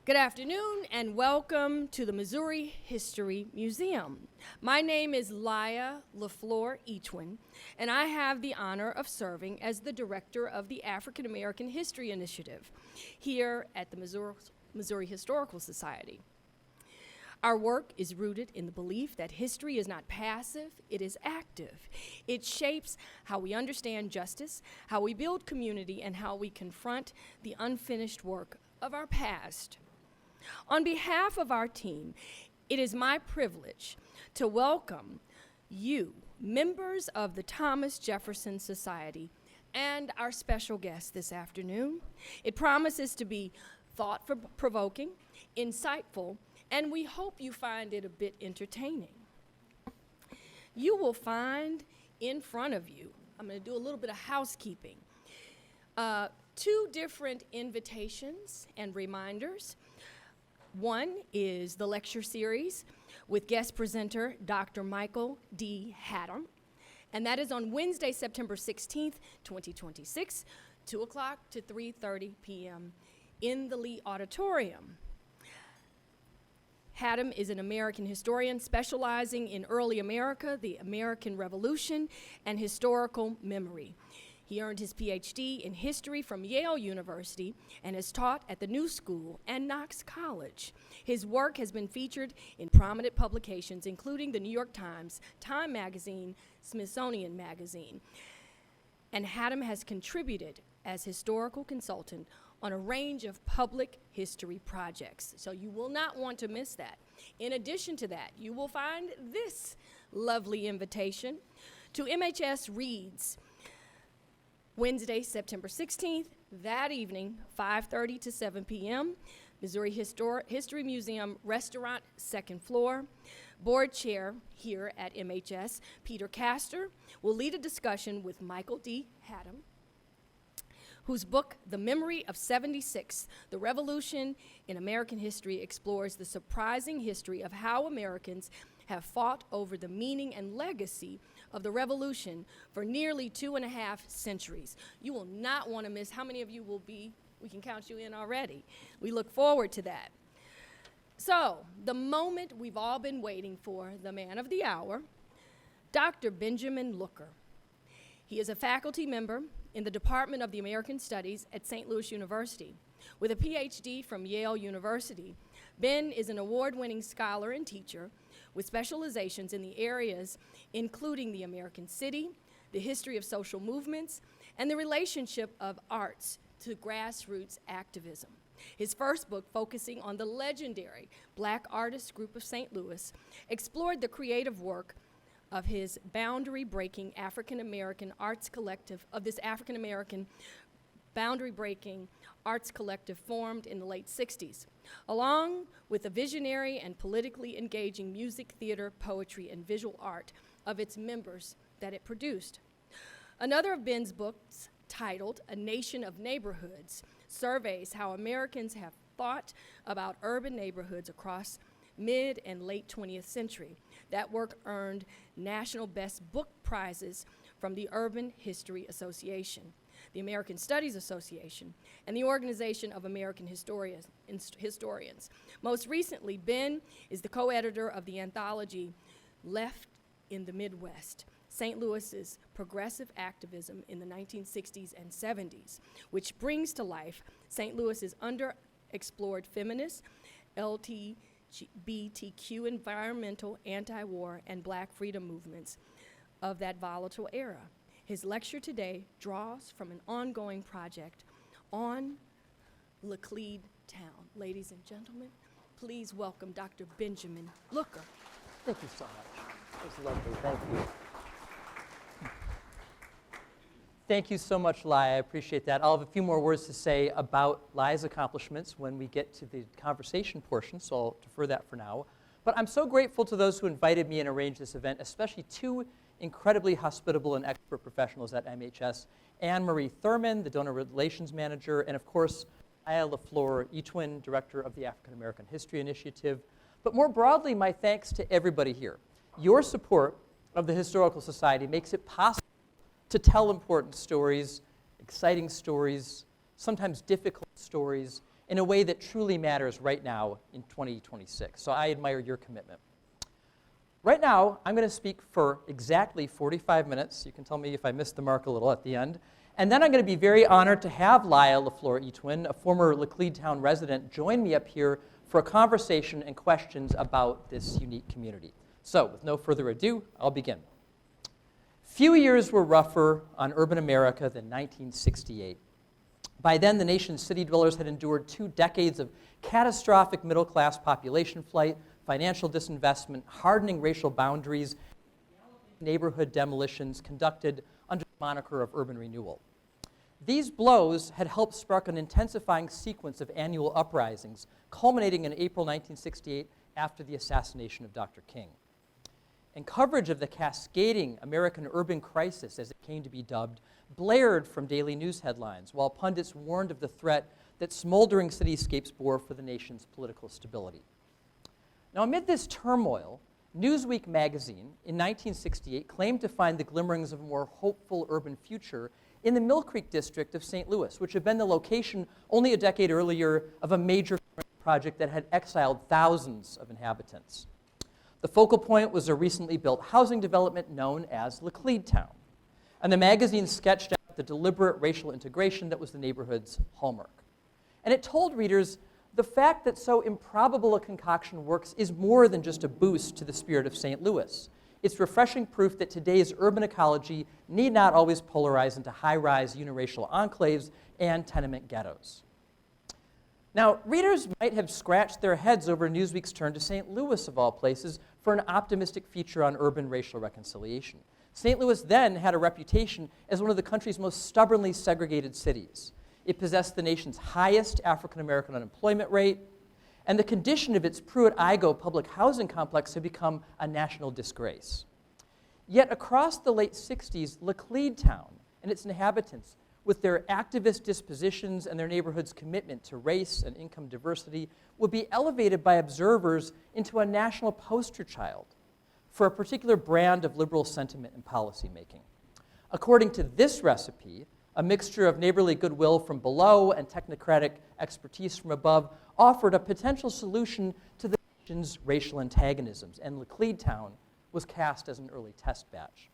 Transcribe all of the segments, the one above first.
Good afternoon and welcome to the Missouri History Museum. My name is Laya LaFleur Eachwin, and I have the honor of serving as the director of the African American History Initiative here at the Missouri Historical Society. Our work is rooted in the belief that history is not passive, it is active. It shapes how we understand justice, how we build community, and how we confront the unfinished work of our past. On behalf of our team, it is my privilege to welcome you, members of the Thomas Jefferson Society, and our special guest this afternoon. It promises to be thought-provoking, insightful, and we hope you find it a bit entertaining. You will find in front of you, I'm going to do a little bit of housekeeping, two different invitations and reminders. One is the lecture series with guest presenter Dr. Michael D. Haddam, and that is on Wednesday, September 16th, 2026, 2 o'clock to 3:30 p.m. in the Lee Auditorium. Haddam is an American historian specializing in early America, the American Revolution, and historical memory. He earned his PhD in history from Yale University and has taught at the New School and Knox College. His work has been featured in prominent publications, including the New York Times, Time Magazine, Smithsonian Magazine. And Haddam has contributed as historical consultant on a range of public history projects. So you will not want to miss that. In addition to that, you will find this lovely invitation to MHS Reads, Wednesday, September 16th, that evening, 5:30 to 7 p.m., Missouri History Museum Restaurant, second floor. Board chair here at MHS, Peter Castor, will lead a discussion with Michael D. Haddam, whose book, The Memory of 76, The Revolution in American History, explores the surprising history of how Americans have fought over the meaning and legacy of the Revolution for nearly 2.5 centuries. You will not want to miss. How many of you will be? We can count you in already. We look forward to that. So, the moment we've all been waiting for, the man of the hour, Dr. Benjamin Looker. He is a faculty member in the Department of the American Studies at St. Louis University. With a PhD from Yale University, Ben is an award-winning scholar and teacher with specializations in the areas including the American city, the history of social movements, and the relationship of arts to grassroots activism. His first book, focusing on the legendary Black artist group of St. Louis, explored the creative work of his boundary-breaking African-American arts collective, of this African-American boundary-breaking arts collective formed in the late 60s, along with the visionary and politically engaging music, theater, poetry, and visual art of its members that it produced. Another of Ben's books, titled A Nation of Neighborhoods, surveys how Americans have thought about urban neighborhoods across mid and late 20th century. That work earned National Best Book prizes from the Urban History Association, the American Studies Association, and the Organization of American Historians. Most recently, Ben is the co-editor of the anthology Left in the Midwest, St. Louis's progressive activism in the 1960s and 70s, which brings to life St. Louis's underexplored feminist, LGBTQ environmental, anti-war, and Black freedom movements of that volatile era. His lecture today draws from an ongoing project on Laclede Town. Ladies and gentlemen, please welcome Dr. Benjamin Looker. Thank you so much. It was lovely. Thank you. Thank you so much, Lai. I appreciate that. I'll have a few more words to say about Lai's accomplishments when we get to the conversation portion, so I'll defer that for now. But I'm so grateful to those who invited me and arranged this event, especially two incredibly hospitable and expert professionals at MHS, Anne Marie Thurman, the Donor Relations Manager, and of course, Laya LaFleur Eachwin, Director of the African American History Initiative. But more broadly, my thanks to everybody here. Your support of the Historical Society makes it possible to tell important stories, exciting stories, sometimes difficult stories, in a way that truly matters right now in 2026. So I admire your commitment. Right now, I'm going to speak for exactly 45 minutes. You can tell me if I missed the mark a little at the end. And then I'm going to be very honored to have Laya LaFleur-Etuin, a former Laclede resident, join me up here for a conversation and questions about this unique community. So with no further ado, I'll begin. Few years were rougher on urban America than 1968. By then, the nation's city dwellers had endured 2 decades of catastrophic middle-class population flight, financial disinvestment, hardening racial boundaries, neighborhood demolitions conducted under the moniker of urban renewal. These blows had helped spark an intensifying sequence of annual uprisings, culminating in April 1968 after the assassination of Dr. King. And coverage of the cascading American urban crisis, as it came to be dubbed, blared from daily news headlines, while pundits warned of the threat that smoldering cityscapes bore for the nation's political stability. Now, amid this turmoil, Newsweek magazine in 1968 claimed to find the glimmerings of a more hopeful urban future in the Mill Creek district of St. Louis, which had been the location only a decade earlier of a major project that had exiled thousands of inhabitants. The focal point was a recently built housing development known as Laclede Town, and the magazine sketched out the deliberate racial integration that was the neighborhood's hallmark. And it told readers the fact that so improbable a concoction works is more than just a boost to the spirit of St. Louis. It's refreshing proof that today's urban ecology need not always polarize into high-rise uniracial enclaves and tenement ghettos. Now, readers might have scratched their heads over Newsweek's turn to St. Louis, of all places, for an optimistic feature on urban racial reconciliation. St. Louis then had a reputation as one of the country's most stubbornly segregated cities. It possessed the nation's highest African-American unemployment rate, and the condition of its Pruitt-Igoe public housing complex had become a national disgrace. Yet across the late 60s, Laclede Town and its inhabitants, with their activist dispositions and their neighborhood's commitment to race and income diversity, would be elevated by observers into a national poster child for a particular brand of liberal sentiment and policymaking. According to this recipe, a mixture of neighborly goodwill from below and technocratic expertise from above offered a potential solution to the nation's racial antagonisms, and Laclede Town was cast as an early test batch.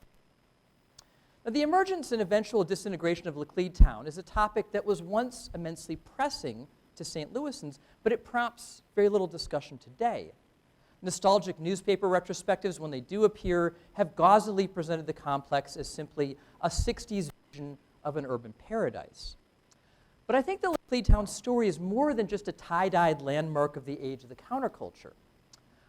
Now, the emergence and eventual disintegration of Laclede Town is a topic that was once immensely pressing to St. Louisans, but it prompts very little discussion today. Nostalgic newspaper retrospectives, when they do appear, have gauzily presented the complex as simply a 60s vision of an urban paradise. But I think the Laclede Town story is more than just a tie-dyed landmark of the age of the counterculture.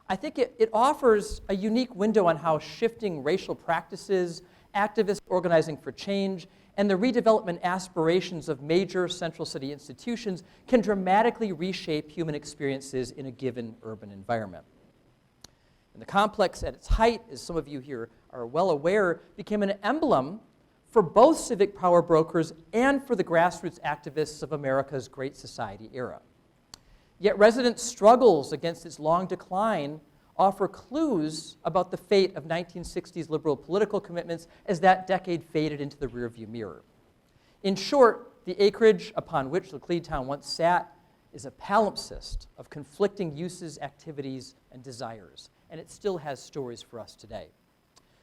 I think it offers a unique window on how shifting racial practices, activists organizing for change, and the redevelopment aspirations of major central city institutions can dramatically reshape human experiences in a given urban environment. And the complex at its height, as some of you here are well aware, became an emblem for both civic power brokers and for the grassroots activists of America's Great Society era. Yet residents' struggles against its long decline offer clues about the fate of 1960s liberal political commitments as that decade faded into the rearview mirror. In short, the acreage upon which Laclede Town once sat is a palimpsest of conflicting uses, activities, and desires, and it still has stories for us today.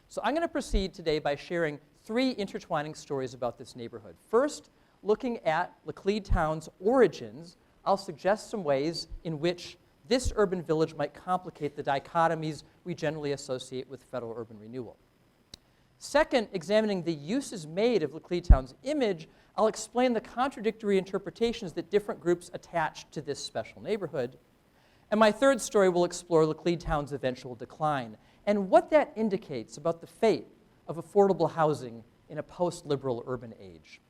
So I'm going to proceed today by sharing 3 intertwining stories about this neighborhood. First, looking at Laclede Town's origins, I'll suggest some ways in which this urban village might complicate the dichotomies we generally associate with federal urban renewal. Second, examining the uses made of Laclede Town's image, I'll explain the contradictory interpretations that different groups attach to this special neighborhood. And my third story will explore Laclede Town's eventual decline and what that indicates about the fate of affordable housing in a post-liberal urban age.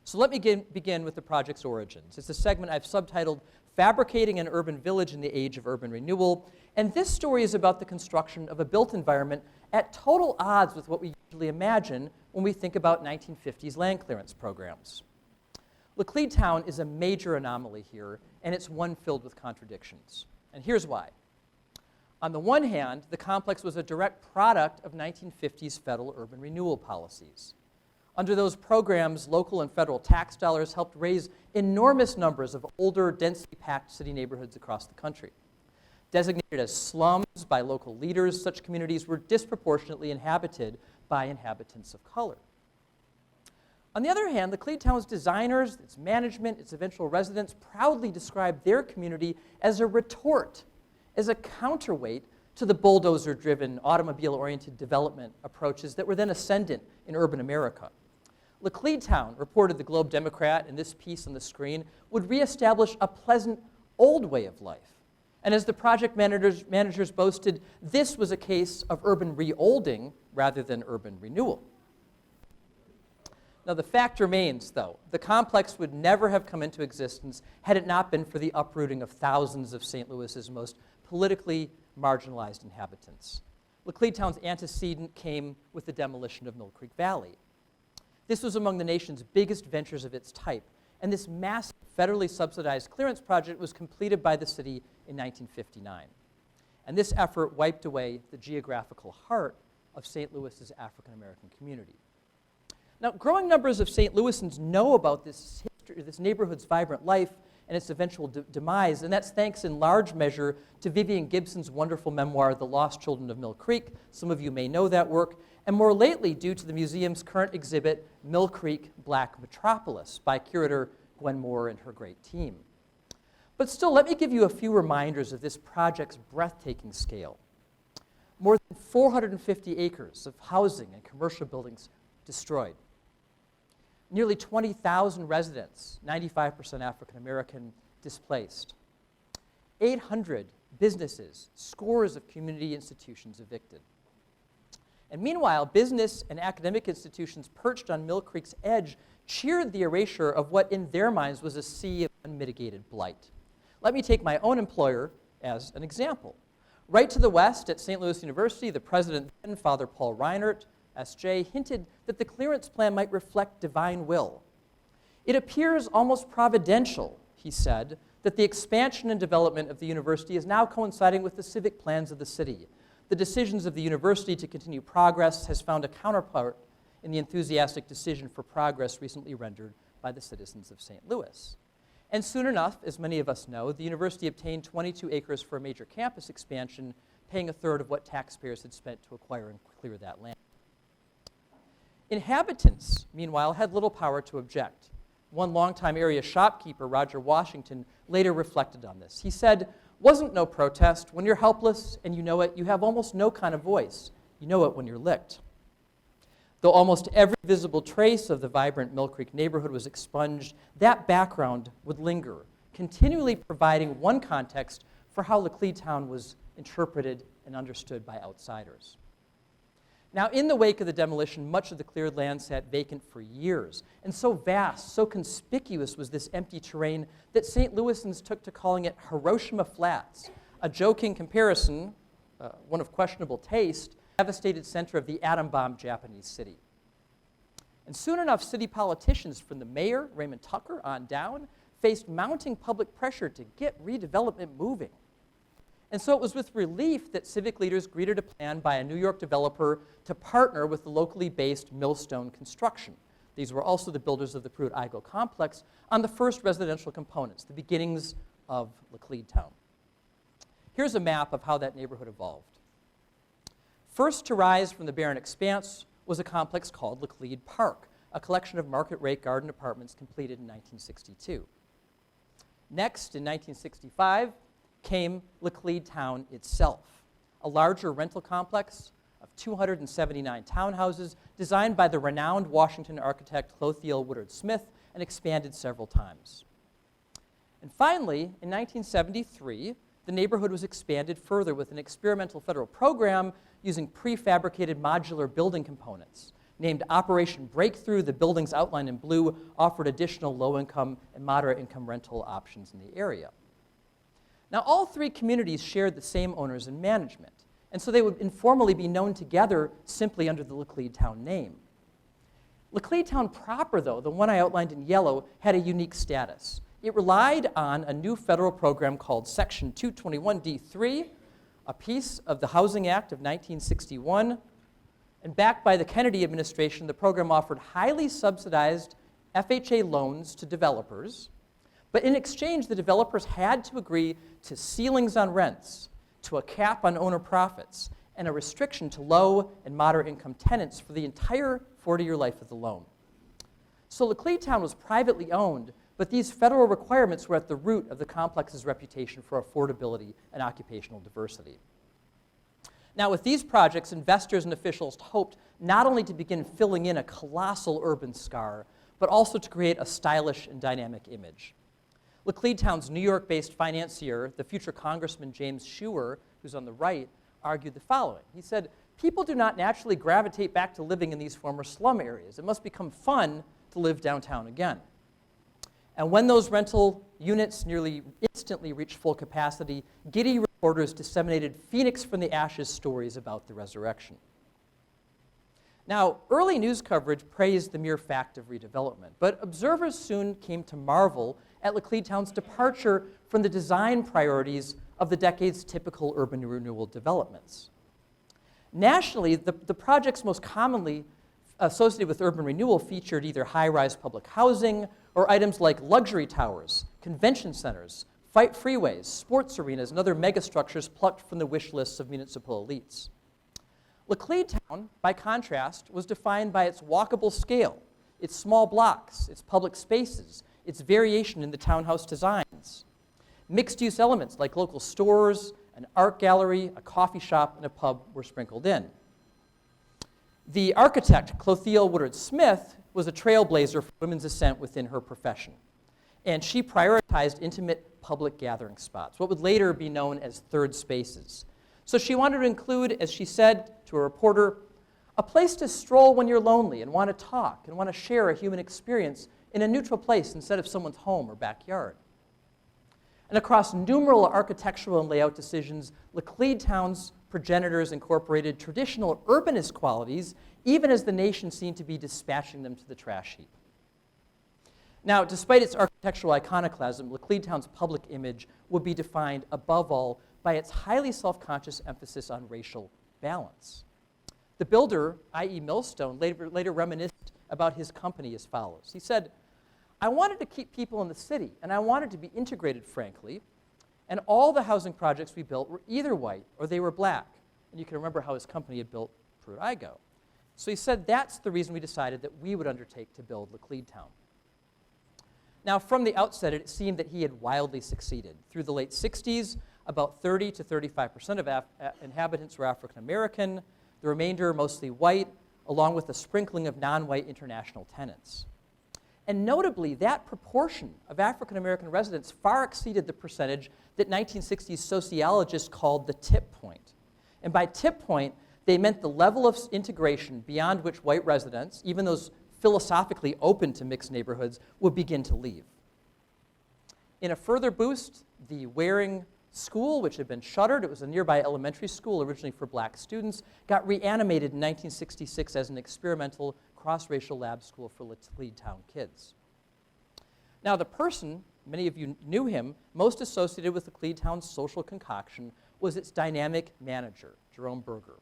So let me begin with the project's origins. It's a segment I've subtitled Fabricating an Urban Village in the Age of Urban Renewal, and this story is about the construction of a built environment at total odds with what we usually imagine when we think about 1950s land clearance programs. Laclede Town is a major anomaly here, and it's one filled with contradictions. And here's why. On the one hand, the complex was a direct product of 1950s federal urban renewal policies. Under those programs, local and federal tax dollars helped raise enormous numbers of older, densely packed city neighborhoods across the country. Designated as slums by local leaders, such communities were disproportionately inhabited by inhabitants of color. On the other hand, Laclede Town's designers, its management, its eventual residents proudly described their community as a retort, as a counterweight to the bulldozer-driven, automobile-oriented development approaches that were then ascendant in urban America. Laclede Town, reported the Globe Democrat in this piece on the screen, would reestablish a pleasant old way of life. And as the project managers boasted, this was a case of urban re-olding rather than urban renewal. Now, the fact remains, though, the complex would never have come into existence had it not been for the uprooting of thousands of St. Louis's most politically marginalized inhabitants. Laclede Town's antecedent came with the demolition of Mill Creek Valley. This was among the nation's biggest ventures of its type, and this massive federally subsidized clearance project was completed by the city in 1959. And this effort wiped away the geographical heart of St. Louis's African American community. Now, growing numbers of St. Louisans know about this history, this neighborhood's vibrant life and its eventual demise, and that's thanks in large measure to Vivian Gibson's wonderful memoir, The Lost Children of Mill Creek. Some of you may know that work, and more lately due to the museum's current exhibit, Mill Creek Black Metropolis, by curator Gwen Moore and her great team. But still, let me give you a few reminders of this project's breathtaking scale. More than 450 acres of housing and commercial buildings destroyed. Nearly 20,000 residents, 95% African American, displaced. 800 businesses, scores of community institutions evicted. And meanwhile, business and academic institutions perched on Mill Creek's edge cheered the erasure of what in their minds was a sea of unmitigated blight. Let me take my own employer as an example. Right to the west at St. Louis University, the president then, Father Paul Reinert, S.J., hinted that the clearance plan might reflect divine will. It appears almost providential, he said, that the expansion and development of the university is now coinciding with the civic plans of the city. The decisions of the university to continue progress has found a counterpart in the enthusiastic decision for progress recently rendered by the citizens of St. Louis. And soon enough, as many of us know, the university obtained 22 acres for a major campus expansion, paying a third of what taxpayers had spent to acquire and clear that land. Inhabitants, meanwhile, had little power to object. One longtime area shopkeeper, Roger Washington, later reflected on this. He said, "Wasn't no protest. When you're helpless and you know it, you have almost no kind of voice. You know it when you're licked." Though almost every visible trace of the vibrant Mill Creek neighborhood was expunged, that background would linger, continually providing one context for how Laclede Town was interpreted and understood by outsiders. Now, in the wake of the demolition, much of the cleared land sat vacant for years, and so vast, so conspicuous was this empty terrain that St. Louisans took to calling it Hiroshima Flats, a joking comparison, one of questionable taste, devastated center of the atom-bombed Japanese city. And soon enough, city politicians from the mayor, Raymond Tucker, on down, faced mounting public pressure to get redevelopment moving. And so it was with relief that civic leaders greeted a plan by a New York developer to partner with the locally based Millstone Construction. These were also the builders of the Pruitt-Igoe complex on the first residential components, the beginnings of Laclede Town. Here's a map of how that neighborhood evolved. First to rise from the barren expanse was a complex called Laclede Park, a collection of market-rate garden apartments completed in 1962. Next, in 1965, came Laclede Town itself, a larger rental complex of 279 townhouses designed by the renowned Washington architect Clothiel Woodard Smith and expanded several times. And finally, in 1973, the neighborhood was expanded further with an experimental federal program using prefabricated modular building components. Named Operation Breakthrough, the buildings outlined in blue offered additional low-income and moderate-income rental options in the area. Now, all three communities shared the same owners and management, and so they would informally be known together simply under the Laclede Town name. Laclede Town proper, though, the one I outlined in yellow, had a unique status. It relied on a new federal program called Section 221D3, a piece of the Housing Act of 1961, And backed by the Kennedy administration, the program offered highly subsidized FHA loans to developers, but in exchange, the developers had to agree to ceilings on rents, to a cap on owner profits, and a restriction to low and moderate income tenants for the entire 40-year life of the loan. So Laclede Town was privately owned, but these federal requirements were at the root of the complex's reputation for affordability and occupational diversity. Now, with these projects, investors and officials hoped not only to begin filling in a colossal urban scar, but also to create a stylish and dynamic image. Laclede Town's New York-based financier, the future Congressman James Schuer, who's on the right, argued the following. He said, "People do not naturally gravitate back to living in these former slum areas. It must become fun to live downtown again." And when those rental units nearly instantly reached full capacity, giddy reporters disseminated Phoenix from the ashes stories about the resurrection. Now, early news coverage praised the mere fact of redevelopment, but observers soon came to marvel at Laclede Town's departure from the design priorities of the decade's typical urban renewal developments. Nationally, the projects most commonly associated with urban renewal featured either high-rise public housing or items like luxury towers, convention centers, freeways, sports arenas, and other megastructures plucked from the wish lists of municipal elites. Laclede Town, by contrast, was defined by its walkable scale, its small blocks, its public spaces, its variation in the townhouse designs. Mixed-use elements like local stores, an art gallery, a coffee shop, and a pub were sprinkled in. The architect, Clothilde Woodard Smith, was a trailblazer for women's ascent within her profession, and she prioritized intimate public gathering spots, what would later be known as third spaces. So she wanted to include, as she said to a reporter, a place to stroll when you're lonely and want to talk and want to share a human experience in a neutral place instead of someone's home or backyard. And across numerous architectural and layout decisions, Laclede Town's progenitors incorporated traditional urbanist qualities, even as the nation seemed to be dispatching them to the trash heap. Now, despite its architectural iconoclasm, Laclede Town's public image would be defined, above all, by its highly self-conscious emphasis on racial balance. The builder, I.E. Millstone, later reminisced about his company as follows. He said, "I wanted to keep people in the city, and I wanted to be integrated, frankly, and all the housing projects we built were either white or they were black." And you can remember how his company had built Pruitt-Igoe. So he said that's the reason we decided that we would undertake to build Laclede Town. Now, from the outset, it seemed that he had wildly succeeded. Through the late 60s, about 30 to 35% of inhabitants were African American, the remainder mostly white, along with a sprinkling of non-white international tenants. And notably, that proportion of African American residents far exceeded the percentage that 1960s sociologists called the tip point. And by tip point, they meant the level of integration beyond which white residents, even those philosophically open to mixed neighborhoods, would begin to leave. In a further boost, the Waring School, which had been shuttered, it was a nearby elementary school originally for black students, got reanimated in 1966 as an experimental cross-racial lab school for Laclede Town kids. Now, the person, many of you knew him, most associated with Laclede Town's social concoction was its dynamic manager, Jerome Berger.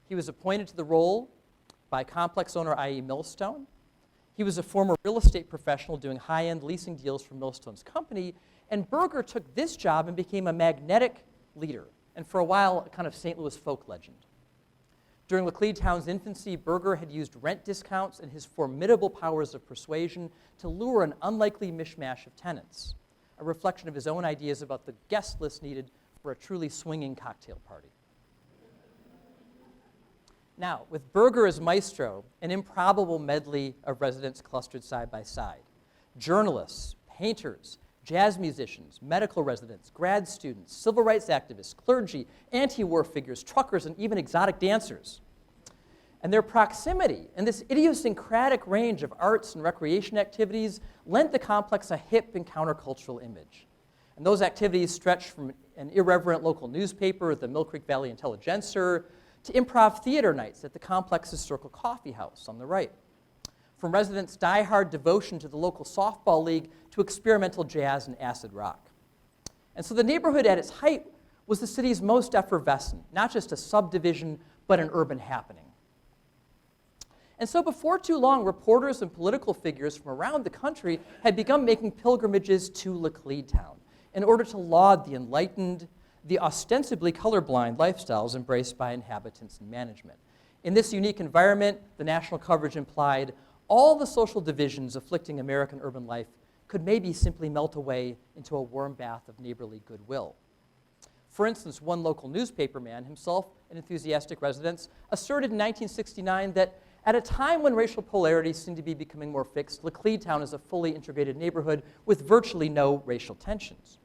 He was appointed to the role by complex owner I.E. Millstone. He was a former real estate professional doing high-end leasing deals for Millstone's company, and Berger took this job and became a magnetic leader, and for a while, a kind of St. Louis folk legend. During Laclede Town's infancy, Berger had used rent discounts and his formidable powers of persuasion to lure an unlikely mishmash of tenants, a reflection of his own ideas about the guest list needed for a truly swinging cocktail party. Now, with Berger as maestro, an improbable medley of residents clustered side by side. Journalists, painters, jazz musicians, medical residents, grad students, civil rights activists, clergy, anti-war figures, truckers, and even exotic dancers. And their proximity and this idiosyncratic range of arts and recreation activities lent the complex a hip and countercultural image. And those activities stretched from an irreverent local newspaper, the Mill Creek Valley Intelligencer, to improv theater nights at the complex's Circle Coffee House on the right. From residents' die-hard devotion to the local softball league to experimental jazz and acid rock. And so the neighborhood at its height was the city's most effervescent, not just a subdivision, but an urban happening. And so before too long, reporters and political figures from around the country had begun making pilgrimages to Laclede in order to laud the enlightened, the ostensibly colorblind lifestyles embraced by inhabitants and management. In this unique environment, the national coverage implied all the social divisions afflicting American urban life could maybe simply melt away into a warm bath of neighborly goodwill. For instance, one local newspaperman, himself an enthusiastic resident, asserted in 1969 that at a time when racial polarities seemed to be becoming more fixed, Laclede is a fully integrated neighborhood with virtually no racial tensions.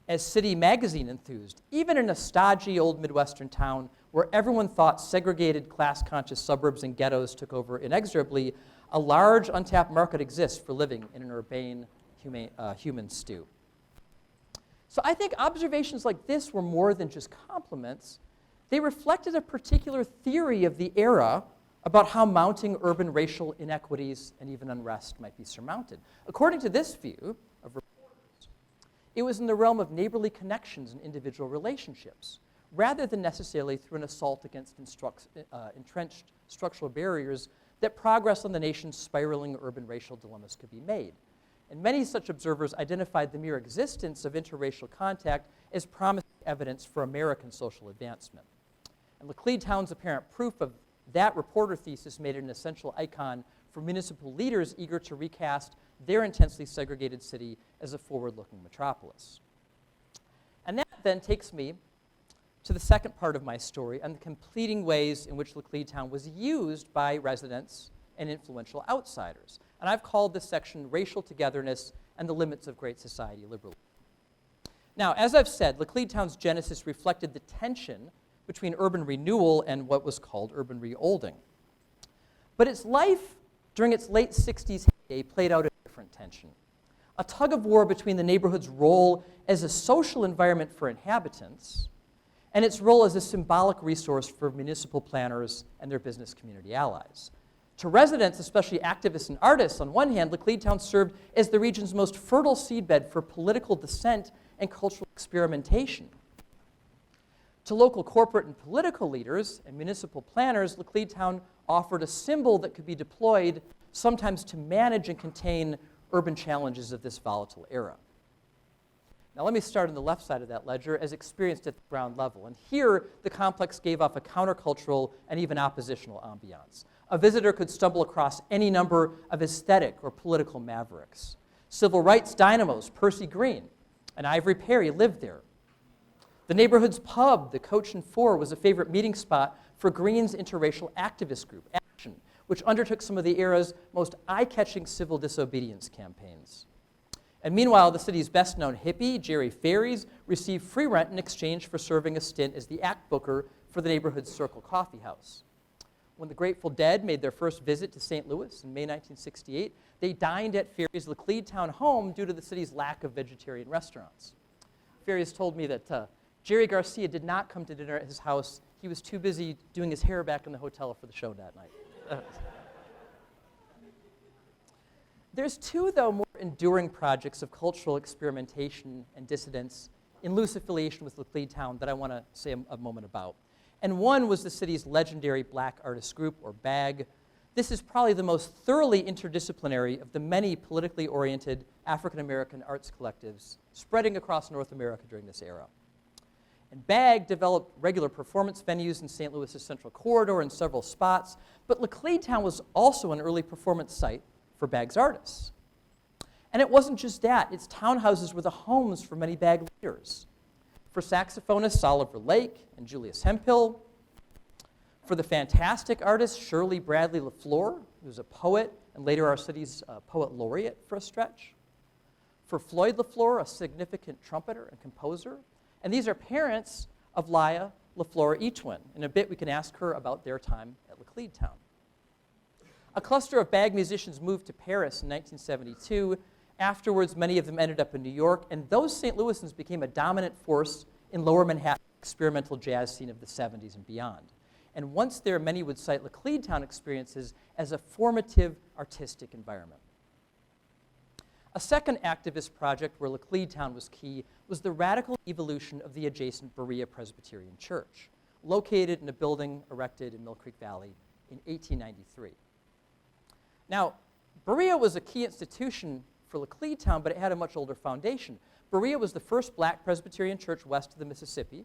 As City Magazine enthused, even in a stodgy old Midwestern town where everyone thought segregated, class-conscious suburbs and ghettos took over inexorably, a large untapped market exists for living in an urbane human stew. So I think observations like this were more than just compliments. They reflected a particular theory of the era about how mounting urban racial inequities and even unrest might be surmounted. According to this view of reporters, it was in the realm of neighborly connections and individual relationships, rather than necessarily through an assault against entrenched structural barriers, that progress on the nation's spiraling urban racial dilemmas could be made. And many such observers identified the mere existence of interracial contact as promising evidence for American social advancement. And Lacledetown's apparent proof of that reporter thesis made it an essential icon for municipal leaders eager to recast their intensely segregated city as a forward-looking metropolis. And that then takes me to the second part of my story and the completing ways in which Lacledetown was used by residents and influential outsiders. And I've called this section Racial Togetherness and the Limits of Great Society Liberalism. Now, as I've said, Lacledetown's genesis reflected the tension between urban renewal and what was called urban re-olding. But its life during its late 60s heyday played out a different tension. A tug of war between the neighborhood's role as a social environment for inhabitants and its role as a symbolic resource for municipal planners and their business community allies. To residents, especially activists and artists, on one hand, Lacledetown served as the region's most fertile seedbed for political dissent and cultural experimentation. To local corporate and political leaders and municipal planners, Lacledetown offered a symbol that could be deployed sometimes to manage and contain urban challenges of this volatile era. Now let me start on the left side of that ledger as experienced at the ground level. And here, the complex gave off a countercultural and even oppositional ambiance. A visitor could stumble across any number of aesthetic or political mavericks. Civil rights dynamos, Percy Green and Ivory Perry lived there. The neighborhood's pub, the Coach and Four, was a favorite meeting spot for Green's interracial activist group, Action, which undertook some of the era's most eye-catching civil disobedience campaigns. And meanwhile, the city's best-known hippie, Jerry Ferries, received free rent in exchange for serving a stint as the act booker for the neighborhood's Circle Coffee House. When the Grateful Dead made their first visit to St. Louis in May 1968, they dined at Ferries' Lacledetown home due to the city's lack of vegetarian restaurants. Ferries told me that Jerry Garcia did not come to dinner at his house. He was too busy doing his hair back in the hotel for the show that night. There's two, though, more enduring projects of cultural experimentation and dissidence in loose affiliation with Lacledetown that I want to say a moment about. And one was the city's legendary Black Artists Group, or BAG. This is probably the most thoroughly interdisciplinary of the many politically oriented African-American arts collectives spreading across North America during this era. And BAG developed regular performance venues in St. Louis's Central Corridor and several spots, but Lacledetown was also an early performance site for BAG's artists. And it wasn't just that. Its townhouses were the homes for many BAG leaders. For saxophonists Oliver Lake and Julius Hemphill, for the fantastic artist Shirley Bradley LaFleur, who was a poet and later our city's poet laureate for a stretch, for Floyd LaFleur, a significant trumpeter and composer. And these are parents of Laya LaFleur Eachwin. In a bit, we can ask her about their time at Lacledetown. A cluster of BAG musicians moved to Paris in 1972. Afterwards, many of them ended up in New York, and those St. Louisans became a dominant force in lower Manhattan experimental jazz scene of the 70s and beyond. And once there, many would cite Lacledetown experiences as a formative artistic environment. A second activist project where Lacledetown was key was the radical evolution of the adjacent Berea Presbyterian Church, located in a building erected in Mill Creek Valley in 1893. Now, Berea was a key institution for Lacledetown, but it had a much older foundation. Berea was the first black Presbyterian church west of the Mississippi,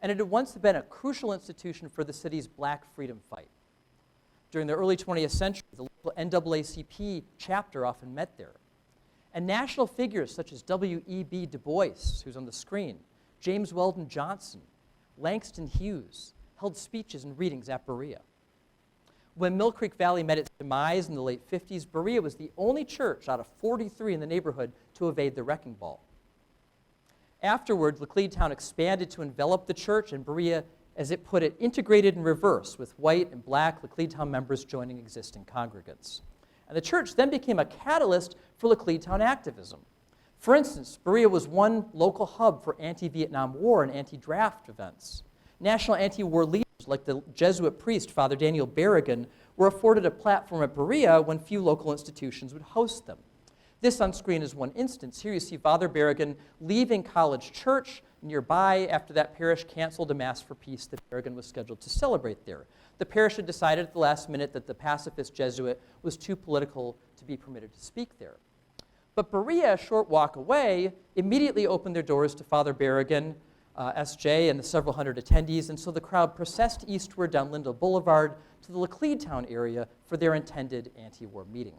and it had once been a crucial institution for the city's black freedom fight. During the early 20th century, the local NAACP chapter often met there. And national figures such as W.E.B. Du Bois, who's on the screen, James Weldon Johnson, Langston Hughes, held speeches and readings at Berea. When Mill Creek Valley met its demise in the late 50s, Berea was the only church out of 43 in the neighborhood to evade the wrecking ball. Afterward, Lacledetown expanded to envelop the church, and Berea, as it put it, integrated in reverse, with white and black Lacledetown members joining existing congregants. And the church then became a catalyst for Lacledetown activism. For instance, Berea was one local hub for anti-Vietnam War and anti-draft events. National anti-war leaders like the Jesuit priest, Father Daniel Berrigan, were afforded a platform at Berea when few local institutions would host them. This on screen is one instance. Here you see Father Berrigan leaving College Church nearby after that parish canceled a Mass for Peace that Berrigan was scheduled to celebrate there. The parish had decided at the last minute that the pacifist Jesuit was too political to be permitted to speak there. But Berea, a short walk away, immediately opened their doors to Father Berrigan, S.J., and the several hundred attendees, and so the crowd processed eastward down Lindell Boulevard to the Lacledetown area for their intended anti-war meeting.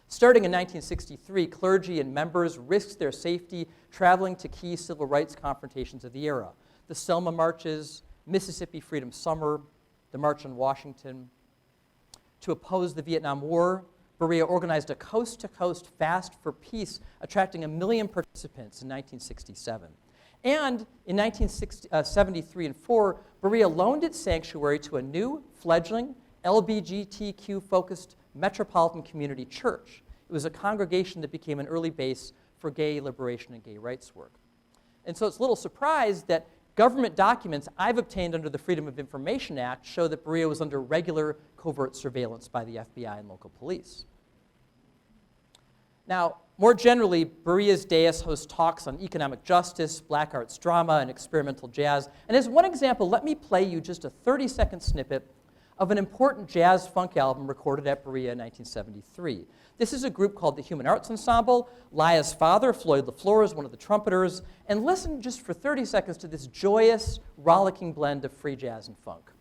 Starting in 1963, clergy and members risked their safety traveling to key civil rights confrontations of the era. The Selma marches, Mississippi Freedom Summer, the March on Washington. To oppose the Vietnam War, Berea organized a coast-to-coast fast for peace, attracting 1 million participants in 1967. And in 1973 and 4, Berea loaned its sanctuary to a new, fledgling, LGBTQ-focused metropolitan community church. It was a congregation that became an early base for gay liberation and gay rights work. And so it's little surprise that government documents I've obtained under the Freedom of Information Act show that Berea was under regular covert surveillance by the FBI and local police. Now, more generally, Berea's dais hosts talks on economic justice, black arts drama, and experimental jazz. And as one example, let me play you just a 30-second snippet of an important jazz funk album recorded at Berea in 1973. This is a group called the Human Arts Ensemble. Lia's father, Floyd LaFleur, is one of the trumpeters. And listen just for 30 seconds to this joyous, rollicking blend of free jazz and funk.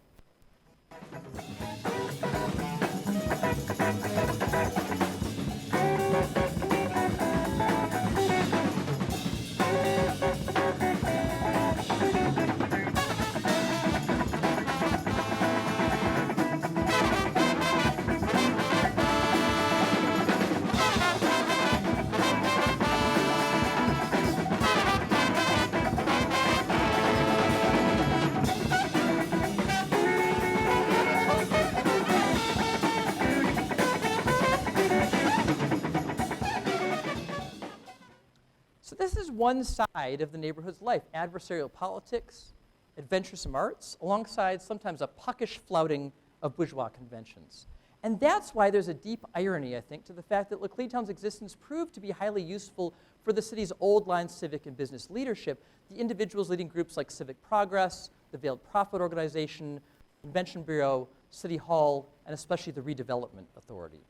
This is one side of the neighborhood's life, adversarial politics, adventuresome arts, alongside sometimes a puckish flouting of bourgeois conventions. And that's why there's a deep irony, I think, to the fact that Lacledetown's existence proved to be highly useful for the city's old-line civic and business leadership, the individuals leading groups like Civic Progress, the Veiled Prophet Organization, Convention Bureau, City Hall, and especially the Redevelopment Authority.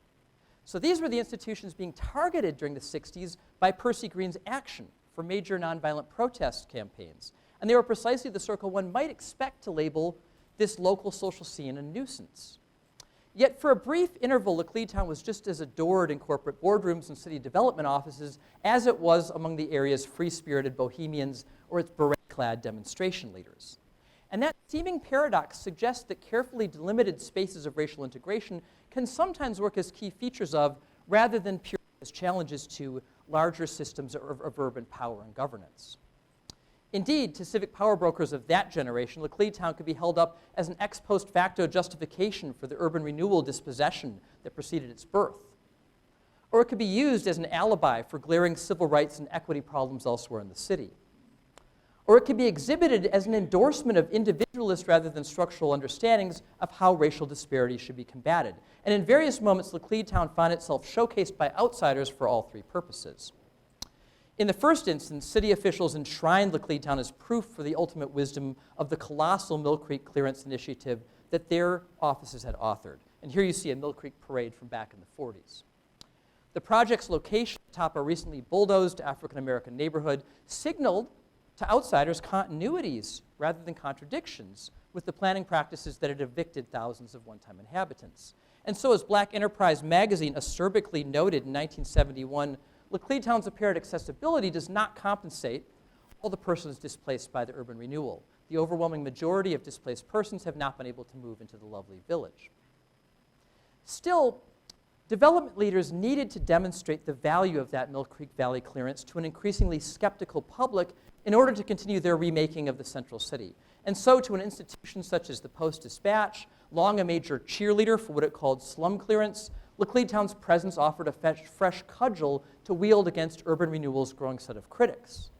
So these were the institutions being targeted during the 60s by Percy Green's action for major nonviolent protest campaigns. And they were precisely the circle one might expect to label this local social scene a nuisance. Yet for a brief interval, Lacledetown was just as adored in corporate boardrooms and city development offices as it was among the area's free-spirited bohemians or its beret-clad demonstration leaders. And that seeming paradox suggests that carefully delimited spaces of racial integration can sometimes work as key features of, rather than purely as challenges to, larger systems of urban power and governance. Indeed, to civic power brokers of that generation, Lacledetown could be held up as an ex post facto justification for the urban renewal dispossession that preceded its birth. Or it could be used as an alibi for glaring civil rights and equity problems elsewhere in the city. Or it could be exhibited as an endorsement of individualist rather than structural understandings of how racial disparities should be combated. And in various moments, Lacledetown found itself showcased by outsiders for all three purposes. In the first instance, city officials enshrined Lacledetown as proof for the ultimate wisdom of the colossal Mill Creek Clearance Initiative that their offices had authored. And here you see a Mill Creek parade from back in the 40s. The project's location atop a recently bulldozed African-American neighborhood signaled to outsiders continuities rather than contradictions with the planning practices that had evicted thousands of one-time inhabitants. And so, as Black Enterprise magazine acerbically noted in 1971, Laclede apparent accessibility does not compensate all the persons displaced by the urban renewal. The overwhelming majority of displaced persons have not been able to move into the lovely village. Still, development leaders needed to demonstrate the value of that Mill Creek Valley clearance to an increasingly skeptical public in order to continue their remaking of the central city. And so to an institution such as the Post-Dispatch, long a major cheerleader for what it called slum clearance, Lacledetown's presence offered a fresh cudgel to wield against urban renewal's growing set of critics.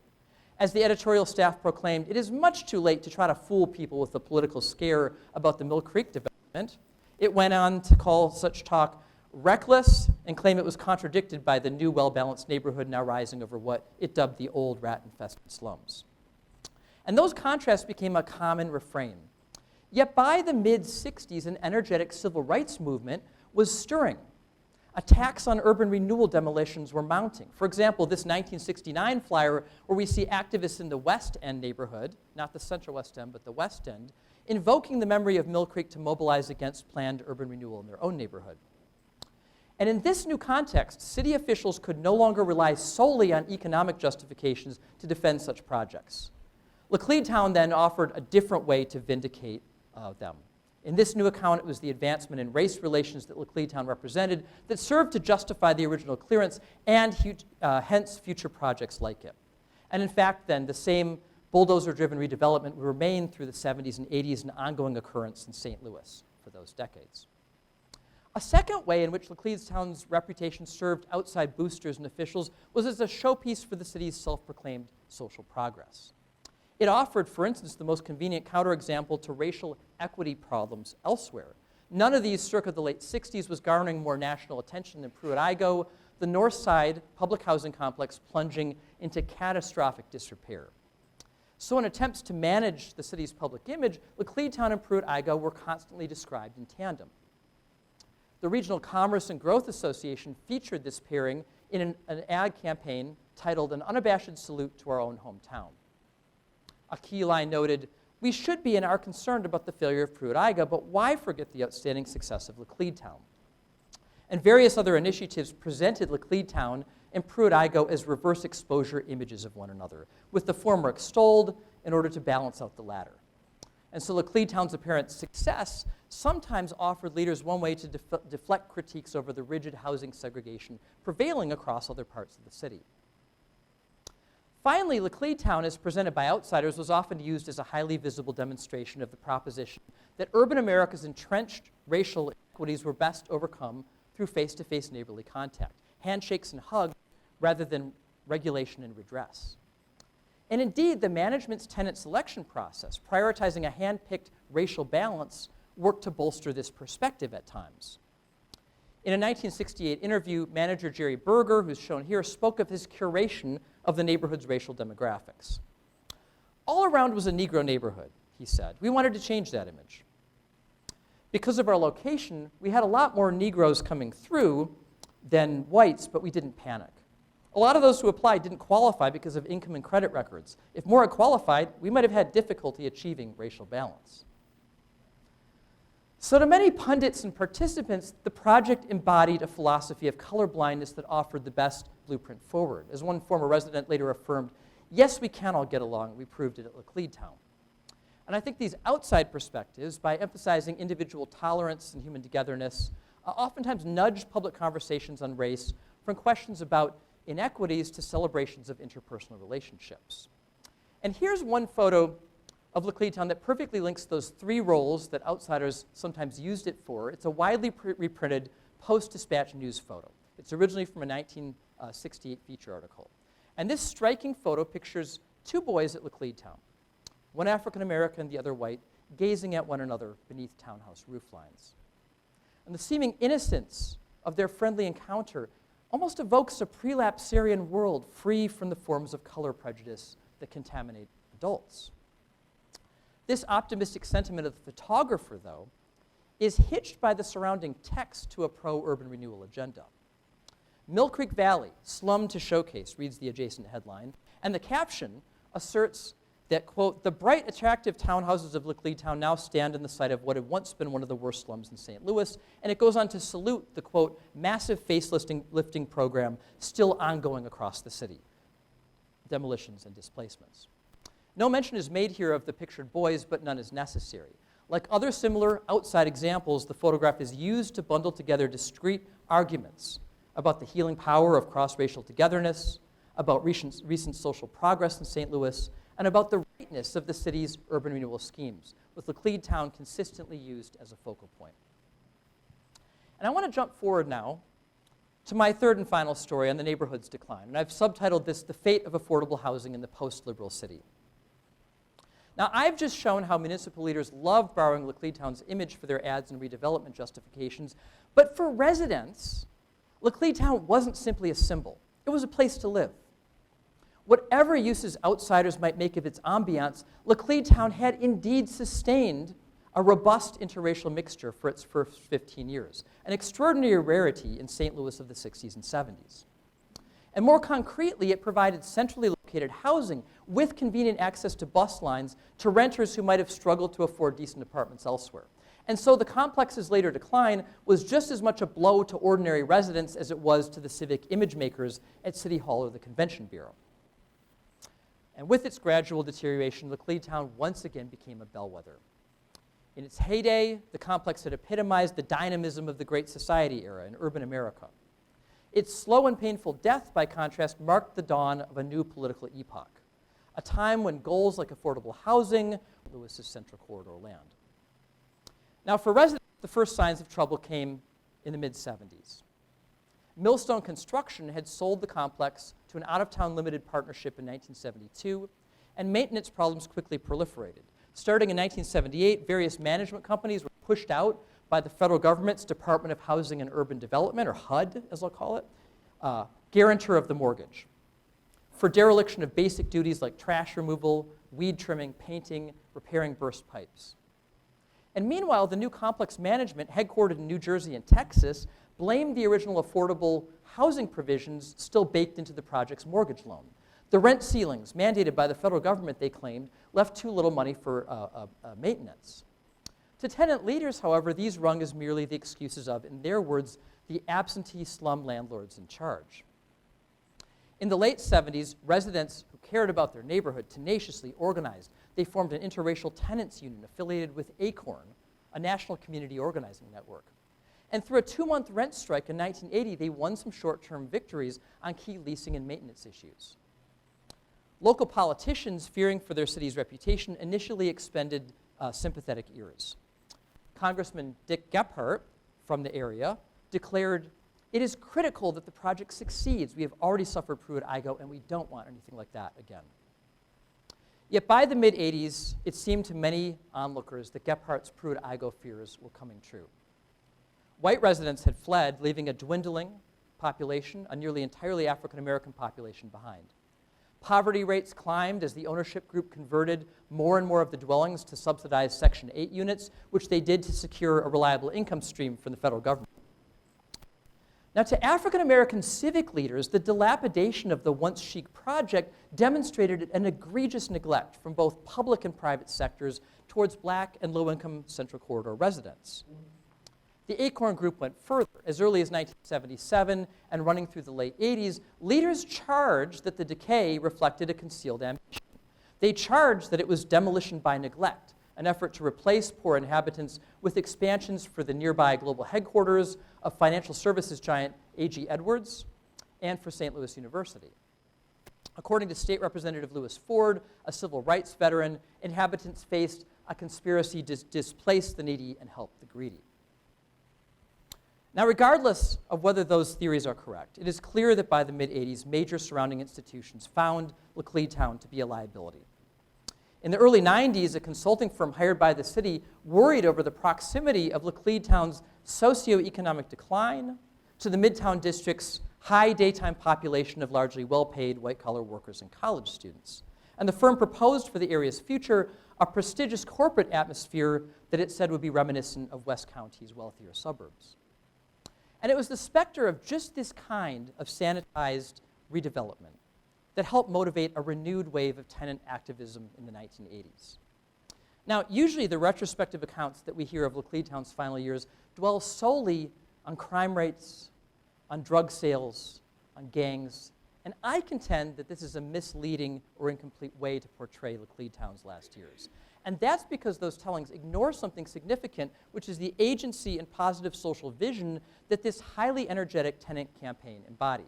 As the editorial staff proclaimed, it is much too late to try to fool people with the political scare about the Mill Creek development. It went on to call such talk reckless and claim it was contradicted by the new well-balanced neighborhood now rising over what it dubbed the old rat-infested slums. And those contrasts became a common refrain. Yet by the mid-60s, an energetic civil rights movement was stirring. Attacks on urban renewal demolitions were mounting. For example, this 1969 flyer where we see activists in the West End neighborhood, not the Central West End, but the West End, invoking the memory of Mill Creek to mobilize against planned urban renewal in their own neighborhood. And in this new context, city officials could no longer rely solely on economic justifications to defend such projects. Lacledetown then offered a different way to vindicate them. In this new account, it was the advancement in race relations that Lacledetown represented that served to justify the original clearance and hence future projects like it. And in fact, then, the same bulldozer-driven redevelopment would remain through the 70s and 80s, an ongoing occurrence in St. Louis for those decades. A second way in which Lacledetown's reputation served outside boosters and officials was as a showpiece for the city's self-proclaimed social progress. It offered, for instance, the most convenient counterexample to racial equity problems elsewhere. None of these circa the late 60s was garnering more national attention than Pruitt-Igoe, the North Side public housing complex plunging into catastrophic disrepair. So in attempts to manage the city's public image, Lacledetown and Pruitt-Igoe were constantly described in tandem. The Regional Commerce and Growth Association featured this pairing in an ad campaign titled An Unabashed Salute to Our Own Hometown. A key line noted, "We should be and are concerned about the failure of Pruitt-Igoe, but why forget the outstanding success of Lacledetown?" And various other initiatives presented Lacledetown and Pruitt-Igoe as reverse exposure images of one another, with the former extolled in order to balance out the latter. And so Lacledetown's apparent success sometimes offered leaders one way to deflect critiques over the rigid housing segregation prevailing across other parts of the city. Finally, Lacledetown, as presented by outsiders, was often used as a highly visible demonstration of the proposition that urban America's entrenched racial inequities were best overcome through face-to-face neighborly contact, handshakes and hugs, rather than regulation and redress. And indeed, the management's tenant selection process, prioritizing a hand-picked racial balance, worked to bolster this perspective at times. In a 1968 interview, manager Jerry Berger, who's shown here, spoke of his curation of the neighborhood's racial demographics. "All around was a Negro neighborhood," he said. "We wanted to change that image. Because of our location, we had a lot more Negroes coming through than whites, but we didn't panic. A lot of those who applied didn't qualify because of income and credit records. If more had qualified, we might have had difficulty achieving racial balance." So to many pundits and participants, the project embodied a philosophy of colorblindness that offered the best blueprint forward. As one former resident later affirmed, "Yes, we can all get along. We proved it at Lacledetown." And I think these outside perspectives, by emphasizing individual tolerance and human togetherness, oftentimes nudge public conversations on race from questions about inequities to celebrations of interpersonal relationships. And here's one photo of Lacledetown that perfectly links those three roles that outsiders sometimes used it for. It's a widely reprinted Post-Dispatch news photo. It's originally from a 1968 feature article. And this striking photo pictures two boys at Lacledetown, one African American, the other white, gazing at one another beneath townhouse rooflines. And the seeming innocence of their friendly encounter almost evokes a prelapsarian world free from the forms of color prejudice that contaminate adults. This optimistic sentiment of the photographer, though, is hitched by the surrounding text to a pro-urban renewal agenda. Mill Creek Valley, slummed to showcase, reads the adjacent headline, and the caption asserts that, quote, the bright, attractive townhouses of Lacledetown now stand in the site of what had once been one of the worst slums in St. Louis, and it goes on to salute the, quote, massive face-lifting program still ongoing across the city, demolitions and displacements. No mention is made here of the pictured boys, but none is necessary. Like other similar outside examples, the photograph is used to bundle together discrete arguments about the healing power of cross-racial togetherness, about recent social progress in St. Louis, and about the rightness of the city's urban renewal schemes, with Lacledetown consistently used as a focal point. And I want to jump forward now to my third and final story on the neighborhood's decline. And I've subtitled this, The Fate of Affordable Housing in the Post-Liberal City. Now, I've just shown how municipal leaders love borrowing Lacledetown's image for their ads and redevelopment justifications, but for residents, Lacledetown wasn't simply a symbol. It was a place to live. Whatever uses outsiders might make of its ambiance, Lacledetown had indeed sustained a robust interracial mixture for its first 15 years, an extraordinary rarity in St. Louis of the 60s and 70s. And more concretely, it provided centrally located housing with convenient access to bus lines to renters who might have struggled to afford decent apartments elsewhere. And so the complex's later decline was just as much a blow to ordinary residents as it was to the civic image makers at City Hall or the Convention Bureau. And with its gradual deterioration, Lacledetown once again became a bellwether. In its heyday, the complex had epitomized the dynamism of the Great Society era in urban America. Its slow and painful death, by contrast, marked the dawn of a new political epoch, a time when goals like affordable housing, Lewis's Central Corridor land. Now, for residents, the first signs of trouble came in the mid-70s. Millstone Construction had sold the complex to an out-of-town limited partnership in 1972, and maintenance problems quickly proliferated. Starting in 1978, various management companies were pushed out by the federal government's Department of Housing and Urban Development, or HUD, as I'll call it, guarantor of the mortgage, for dereliction of basic duties like trash removal, weed trimming, painting, repairing burst pipes. And meanwhile, the new complex management, headquartered in New Jersey and Texas, blamed the original affordable housing provisions still baked into the project's mortgage loan. The rent ceilings mandated by the federal government, they claimed, left too little money for maintenance. To tenant leaders, however, these rung as merely the excuses of, in their words, the absentee slum landlords in charge. In the late 70s, residents who cared about their neighborhood tenaciously organized. They formed an interracial tenants union affiliated with ACORN, a national community organizing network. And through a 2-month rent strike in 1980, they won some short-term victories on key leasing and maintenance issues. Local politicians, fearing for their city's reputation, initially expended sympathetic ears. Congressman Dick Gephardt from the area declared, "It is critical that the project succeeds. We have already suffered Pruitt-Igoe, and we don't want anything like that again." Yet by the mid-'80s, it seemed to many onlookers that Gephardt's Pruitt-Igoe fears were coming true. White residents had fled, leaving a dwindling population, a nearly entirely African-American population, behind. Poverty rates climbed as the ownership group converted more and more of the dwellings to subsidized Section 8 units, which they did to secure a reliable income stream from the federal government. Now, to African-American civic leaders, the dilapidation of the once chic project demonstrated an egregious neglect from both public and private sectors towards black and low-income Central Corridor residents. The ACORN group went further. As early as 1977 and running through the late 80s, leaders charged that the decay reflected a concealed ambition. They charged that it was demolition by neglect, an effort to replace poor inhabitants with expansions for the nearby global headquarters of financial services giant A.G. Edwards and for St. Louis University. According to State Representative Louis Ford, a civil rights veteran, inhabitants faced a conspiracy to displace the needy and help the greedy. Now, regardless of whether those theories are correct, it is clear that by the mid-'80s, major surrounding institutions found Lacledetown to be a liability. In the early 90s, a consulting firm hired by the city worried over the proximity of Lacledetown's socioeconomic decline to the Midtown District's high daytime population of largely well-paid white-collar workers and college students. And the firm proposed for the area's future a prestigious corporate atmosphere that it said would be reminiscent of West County's wealthier suburbs. And it was the specter of just this kind of sanitized redevelopment that helped motivate a renewed wave of tenant activism in the 1980s. Now, usually the retrospective accounts that we hear of Laclede-Town's final years dwell solely on crime rates, on drug sales, on gangs, and I contend that this is a misleading or incomplete way to portray Laclede-Town's last years. And that's because those tellings ignore something significant, which is the agency and positive social vision that this highly energetic tenant campaign embodied.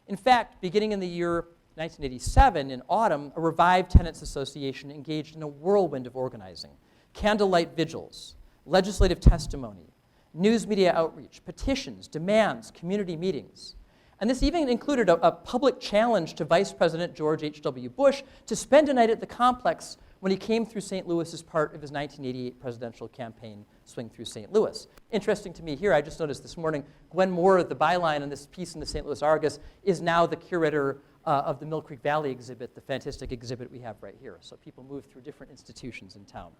In fact, beginning in the year 1987, in autumn, a revived tenants association engaged in a whirlwind of organizing: candlelight vigils, legislative testimony, news media outreach, petitions, demands, community meetings. And this even included a public challenge to Vice President George H.W. Bush to spend a night at the complex when he came through St. Louis as part of his 1988 presidential campaign, Swing Through St. Louis. Interesting to me here, I just noticed this morning, Gwen Moore, the byline on this piece in the St. Louis Argus, is now the curator of the Mill Creek Valley exhibit, the fantastic exhibit we have right here. So people move through different institutions in town.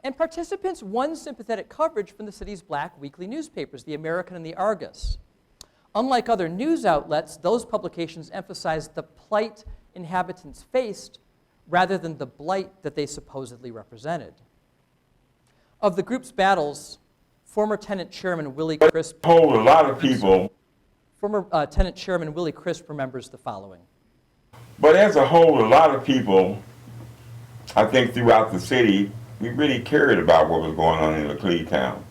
And participants won sympathetic coverage from the city's black weekly newspapers, the American and the Argus. Unlike other news outlets, those publications emphasized the plight inhabitants faced rather than the blight that they supposedly represented. Of the group's battles, former tenant chairman Willie Crisp Told a lot of people, Former tenant chairman Willie Crisp remembers the following. but as a whole, a lot of people, I think throughout the city, we really cared about what was going on in Laclede-Town.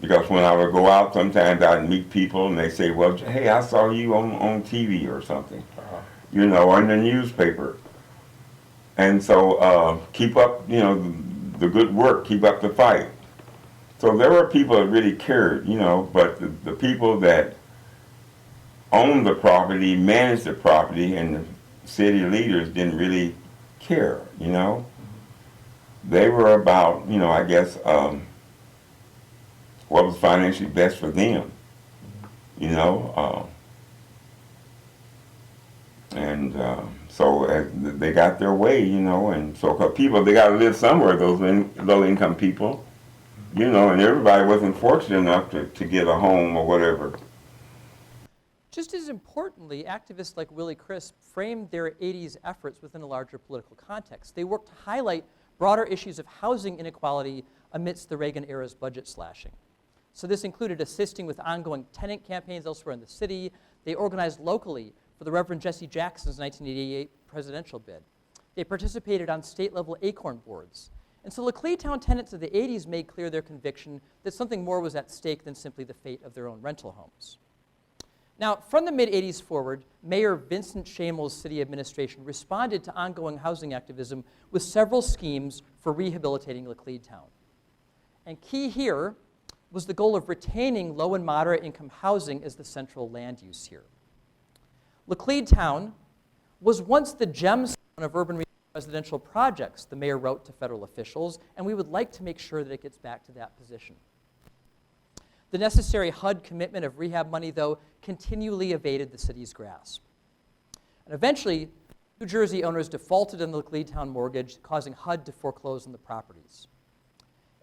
Because when I would go out, sometimes I'd meet people and they say, well, hey, I saw you on TV or something, you know, or in the newspaper. And so keep up, you know, the good work, keep up the fight. So there were people that really cared, you know, but the people that owned the property, managed the property, and the city leaders didn't really care, you know. They were about, you know, I guess, what was financially best for them, you know. So they got their way, you know, and so 'cause people, they got to live somewhere, those low-income people, you know, and everybody wasn't fortunate enough to get a home or whatever. Just as importantly, activists like Willie Crisp framed their 80s efforts within a larger political context. They worked to highlight broader issues of housing inequality amidst the Reagan era's budget slashing. So this included assisting with ongoing tenant campaigns elsewhere in the city. They organized locally for the Reverend Jesse Jackson's 1988 presidential bid. They participated on state-level ACORN boards. And so Laclede-Town tenants of the 80s made clear their conviction that something more was at stake than simply the fate of their own rental homes. Now, from the mid-80s forward, Mayor Vincent Shamel's city administration responded to ongoing housing activism with several schemes for rehabilitating Laclede-Town. And key here was the goal of retaining low and moderate income housing as the central land use here. Laclede-Town was once the gemstone of urban residential projects, the mayor wrote to federal officials, and we would like to make sure that it gets back to that position. The necessary HUD commitment of rehab money, though, continually evaded the city's grasp. And eventually, New Jersey owners defaulted on the Laclede-Town mortgage, causing HUD to foreclose on the properties.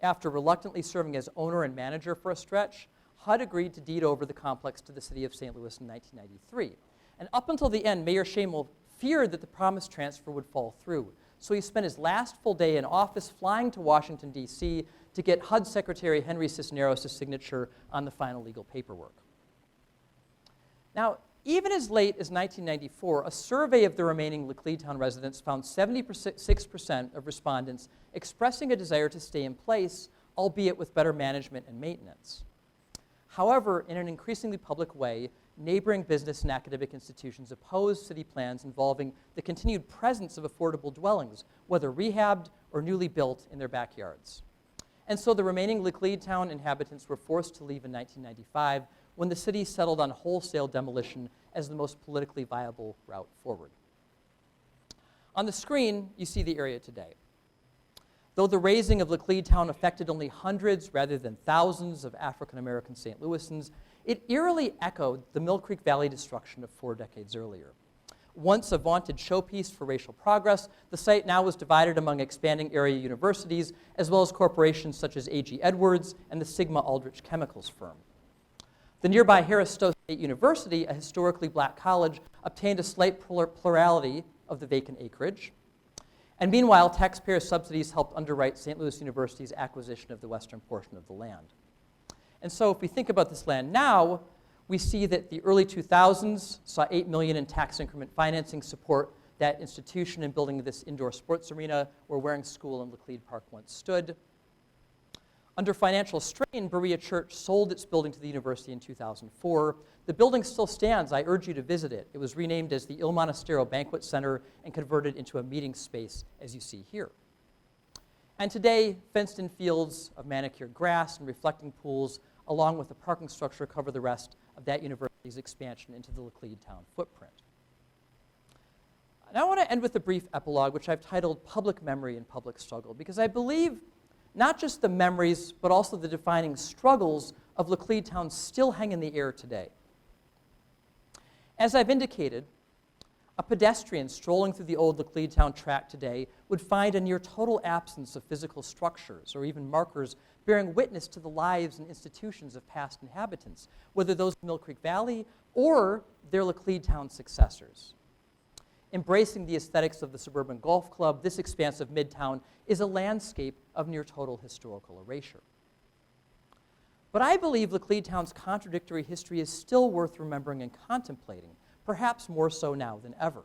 After reluctantly serving as owner and manager for a stretch, HUD agreed to deed over the complex to the city of St. Louis in 1993. And up until the end, Mayor Shamel feared that the promised transfer would fall through. So he spent his last full day in office flying to Washington, D.C. to get HUD Secretary Henry Cisneros' signature on the final legal paperwork. Now, even as late as 1994, a survey of the remaining Laclede-Town residents found 76% of respondents expressing a desire to stay in place, albeit with better management and maintenance. However, in an increasingly public way, neighboring business and academic institutions opposed city plans involving the continued presence of affordable dwellings, whether rehabbed or newly built in their backyards. And so the remaining Laclede-Town inhabitants were forced to leave in 1995 when the city settled on wholesale demolition as the most politically viable route forward. On the screen, you see the area today. Though the razing of Laclede-Town affected only hundreds rather than thousands of African-American St. Louisans, it eerily echoed the Mill Creek Valley destruction of 4 decades earlier. Once a vaunted showpiece for racial progress, the site now was divided among expanding area universities, as well as corporations such as A.G. Edwards and the Sigma Aldrich Chemicals firm. The nearby Harris Stowe State University, a historically black college, obtained a slight plurality of the vacant acreage. And meanwhile, taxpayer subsidies helped underwrite St. Louis University's acquisition of the western portion of the land. And so if we think about this land now, we see that the early 2000s saw $8 million in tax increment financing support that institution in building this indoor sports arena where Waring School and Laclede Park once stood. Under financial strain, Berea Church sold its building to the university in 2004. The building still stands. I urge you to visit it. It was renamed as the Il Monastero Banquet Center and converted into a meeting space, as you see here. And today, fenced-in fields of manicured grass and reflecting pools, along with a parking structure, cover the rest of that university's expansion into the Laclede town footprint. Now I want to end with a brief epilogue, which I've titled Public Memory and Public Struggle, because I believe not just the memories, but also the defining struggles of Laclede town still hang in the air today. As I've indicated, a pedestrian strolling through the old Laclede town tract today would find a near total absence of physical structures or even markers bearing witness to the lives and institutions of past inhabitants, whether those in Mill Creek Valley or their Laclede town successors. Embracing the aesthetics of the suburban golf club, this expansive midtown is a landscape of near total historical erasure. But I believe Laclede town's contradictory history is still worth remembering and contemplating, perhaps more so now than ever.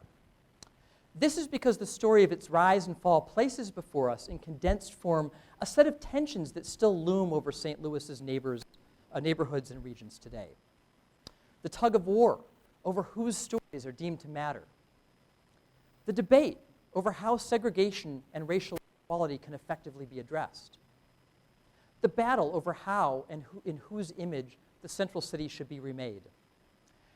This is because the story of its rise and fall places before us in condensed form a set of tensions that still loom over St. Louis's neighborhoods and regions today. The tug of war over whose stories are deemed to matter. The debate over how segregation and racial inequality can effectively be addressed. The battle over how and in whose image the central city should be remade.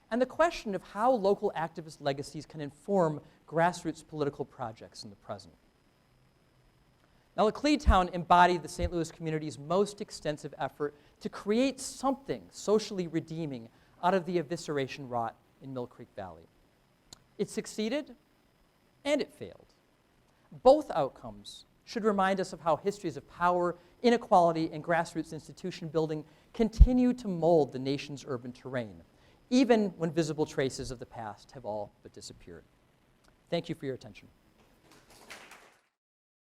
And the question of how local activist legacies can inform grassroots political projects in the present. Now, Laclede town embodied the St. Louis community's most extensive effort to create something socially redeeming out of the evisceration wrought in Mill Creek Valley. It succeeded, and it failed. Both outcomes should remind us of how histories of power, inequality, and grassroots institution building continue to mold the nation's urban terrain, even when visible traces of the past have all but disappeared. Thank you for your attention.